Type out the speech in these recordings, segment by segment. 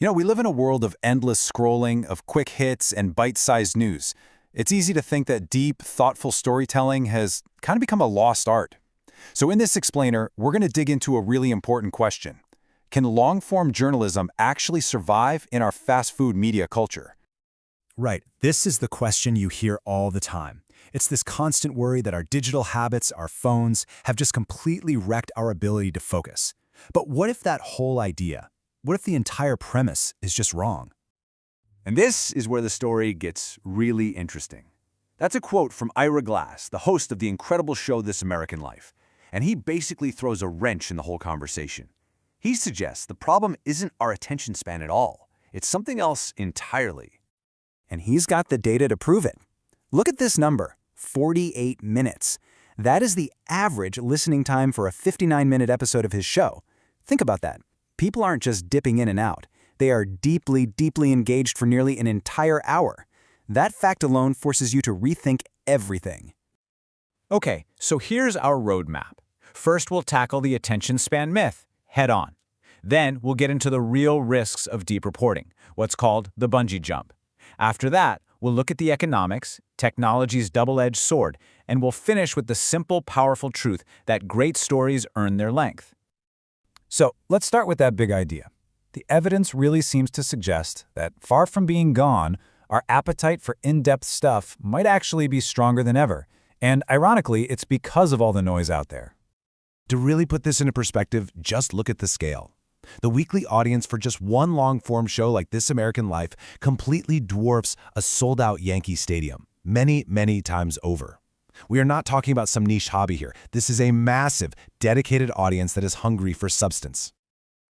We live in a world of endless scrolling, of quick hits, and bite-sized news. It's easy to think that deep, thoughtful storytelling has kind of become a lost art. So in this explainer, we're going to dig into a really important question. Can long-form journalism actually survive in our fast food media culture? Right. This is the question you hear all the time. It's this constant worry that our digital habits, our phones, have just completely wrecked our ability to focus. But what if that whole idea, what if the entire premise is just wrong? And this is where the story gets really interesting. That's a quote from Ira Glass, the host of the incredible show This American Life. And he basically throws a wrench in the whole conversation. He suggests the problem isn't our attention span at all. It's something else entirely. And he's got the data to prove it. Look at this number, 48 minutes. That is the average listening time for a 59-minute episode of his show. Think about that. People aren't just dipping in and out. They are deeply, deeply engaged for nearly an entire hour. That fact alone forces you to rethink everything. Okay, so here's our roadmap. First, we'll tackle the attention span myth head-on. Then, we'll get into the real risks of deep reporting, what's called the bungee jump. After that, we'll look at the economics, technology's double-edged sword, and we'll finish with the simple, powerful truth that great stories earn their length. So let's start with that big idea. The evidence really seems to suggest that, far from being gone, our appetite for in-depth stuff might actually be stronger than ever. And ironically, it's because of all the noise out there. To really put this into perspective, just look at the scale. The weekly audience for just one long-form show like This American Life completely dwarfs a sold-out Yankee Stadium, many, many times over. We are not talking about some niche hobby here. This is a massive, dedicated audience that is hungry for substance.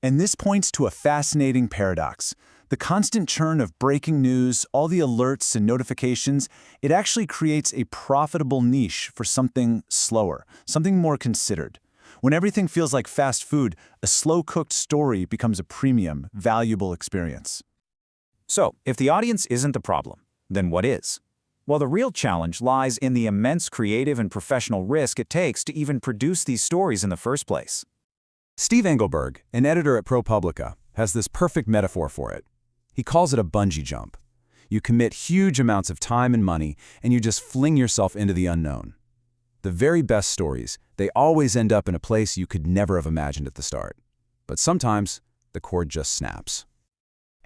And this points to a fascinating paradox. The constant churn of breaking news, all the alerts and notifications, it actually creates a profitable niche for something slower, something more considered. When everything feels like fast food, a slow-cooked story becomes a premium, valuable experience. So, if the audience isn't the problem, then what is? Well, the real challenge lies in the immense creative and professional risk it takes to even produce these stories in the first place. Steve Engelberg, an editor at ProPublica, has this perfect metaphor for it. He calls it a bungee jump. You commit huge amounts of time and money, and you just fling yourself into the unknown. The very best stories, they always end up in a place you could never have imagined at the start. But sometimes, the cord just snaps.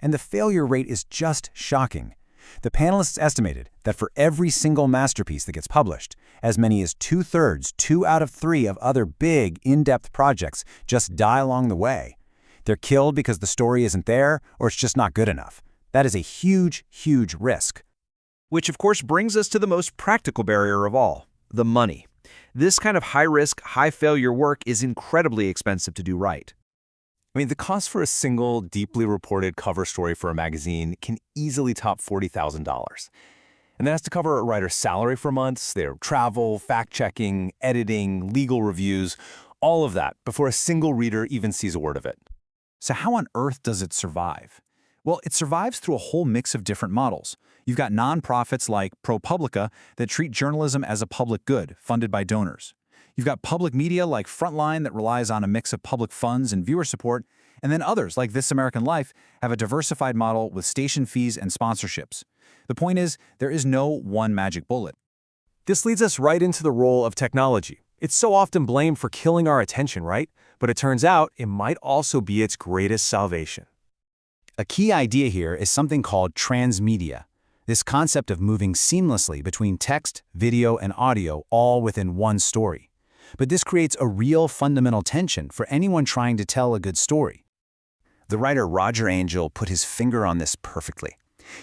And the failure rate is just shocking. The panelists estimated that for every single masterpiece that gets published, as many as 2/3, 2 out of 3 of other big, in-depth projects just die along the way. They're killed because the story isn't there, or it's just not good enough. That is a huge, huge risk. Which of course brings us to the most practical barrier of all, the money. This kind of high-risk, high-failure work is incredibly expensive to do right. The cost for a single, deeply reported cover story for a magazine can easily top $40,000. And that has to cover a writer's salary for months, their travel, fact-checking, editing, legal reviews, all of that before a single reader even sees a word of it. So how on earth does it survive? Well, it survives through a whole mix of different models. You've got nonprofits like ProPublica that treat journalism as a public good, funded by donors. You've got public media like Frontline that relies on a mix of public funds and viewer support, and then others like This American Life have a diversified model with station fees and sponsorships. The point is, there is no one magic bullet. This leads us right into the role of technology. It's so often blamed for killing our attention, right? But it turns out it might also be its greatest salvation. A key idea here is something called transmedia. This concept of moving seamlessly between text, video, and audio all within one story. But this creates a real fundamental tension for anyone trying to tell a good story. The writer Roger Angell put his finger on this perfectly.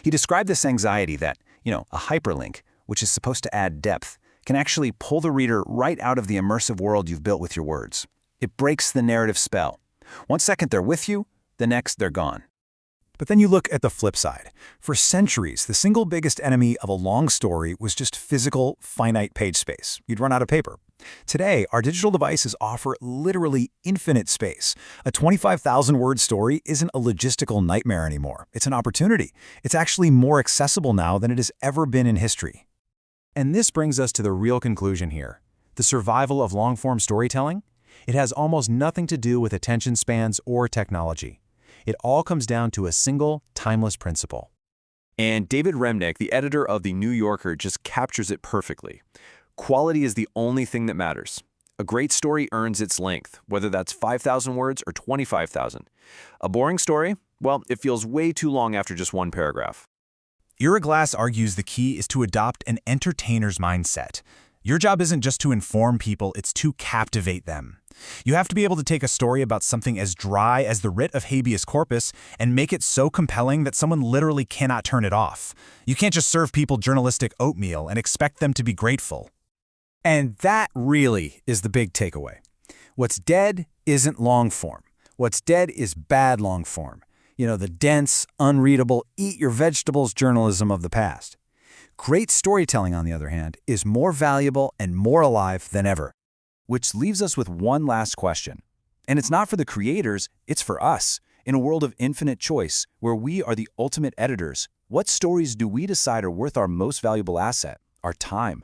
He described this anxiety that, a hyperlink, which is supposed to add depth, can actually pull the reader right out of the immersive world you've built with your words. It breaks the narrative spell. One second they're with you, the next they're gone. But then you look at the flip side. For centuries, the single biggest enemy of a long story was just physical, finite page space. You'd run out of paper. Today, our digital devices offer literally infinite space. A 25,000-word story isn't a logistical nightmare anymore. It's an opportunity. It's actually more accessible now than it has ever been in history. And this brings us to the real conclusion here. The survival of long-form storytelling? It has almost nothing to do with attention spans or technology. It all comes down to a single, timeless principle. And David Remnick, the editor of The New Yorker, just captures it perfectly. Quality is the only thing that matters. A great story earns its length, whether that's 5,000 words or 25,000. A boring story? Well, it feels way too long after just one paragraph. Ira Glass argues the key is to adopt an entertainer's mindset. Your job isn't just to inform people, it's to captivate them. You have to be able to take a story about something as dry as the writ of habeas corpus and make it so compelling that someone literally cannot turn it off. You can't just serve people journalistic oatmeal and expect them to be grateful. And that really is the big takeaway. What's dead isn't long form. What's dead is bad long form. You know, the dense, unreadable, eat-your-vegetables journalism of the past. Great storytelling, on the other hand, is more valuable and more alive than ever. Which leaves us with one last question. And it's not for the creators, it's for us. In a world of infinite choice, where we are the ultimate editors, what stories do we decide are worth our most valuable asset, our time?